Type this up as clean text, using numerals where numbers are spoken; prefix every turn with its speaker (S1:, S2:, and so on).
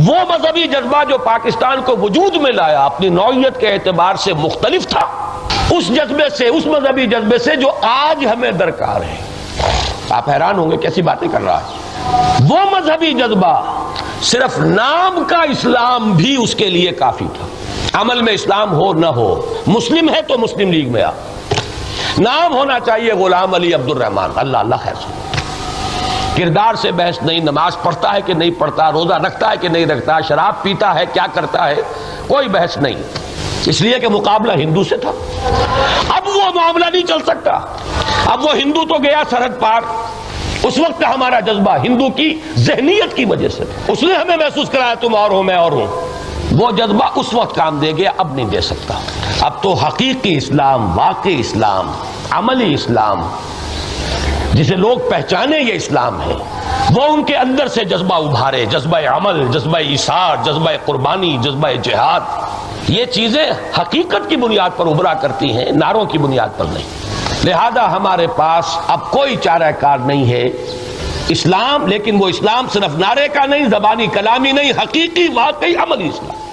S1: وہ مذہبی جذبہ جو پاکستان کو وجود میں لایا اپنی نوعیت کے اعتبار سے مختلف تھا، اس جذبے سے، اس مذہبی جذبے سے جو آج ہمیں درکار ہے۔ آپ حیران ہوں گے کیسی باتیں کر رہا ہے۔ وہ مذہبی جذبہ صرف نام کا اسلام بھی اس کے لیے کافی تھا، عمل میں اسلام ہو نہ ہو، مسلم ہے تو مسلم لیگ میں آ، نام ہونا چاہیے غلام علی عبد الرحمان، اللہ اللہ خیر سے، کردار سے بحث نہیں، نماز پڑھتا ہے کہ نہیں پڑھتا، روزہ رکھتا ہے کہ نہیں رکھتا، شراب پیتا ہے کیا کرتا ہے، کوئی بحث نہیں، اس لیے کہ مقابلہ ہندو سے تھا۔ اب وہ معاملہ نہیں چل سکتا، اب وہ ہندو تو گیا سرحد پار، اس وقت کا ہمارا جذبہ ہندو کی ذہنیت کی وجہ سے، اس نے ہمیں محسوس کرایا تم اور ہو میں اور ہوں، وہ جذبہ اس وقت کام دے گیا، اب نہیں دے سکتا۔ اب تو حقیقی اسلام، واقعی اسلام، عملی اسلام جسے لوگ پہچانے یہ اسلام ہے، وہ ان کے اندر سے جذبہ ابھارے، جذبہ عمل، جذبہ ایثار، جذبہ قربانی، جذبہ جہاد، یہ چیزیں حقیقت کی بنیاد پر ابھرا کرتی ہیں، نعروں کی بنیاد پر نہیں۔ لہذا ہمارے پاس اب کوئی چارہ کار نہیں ہے، اسلام، لیکن وہ اسلام صرف نعرے کا نہیں، زبانی کلامی نہیں، حقیقی واقعی عملی اسلام۔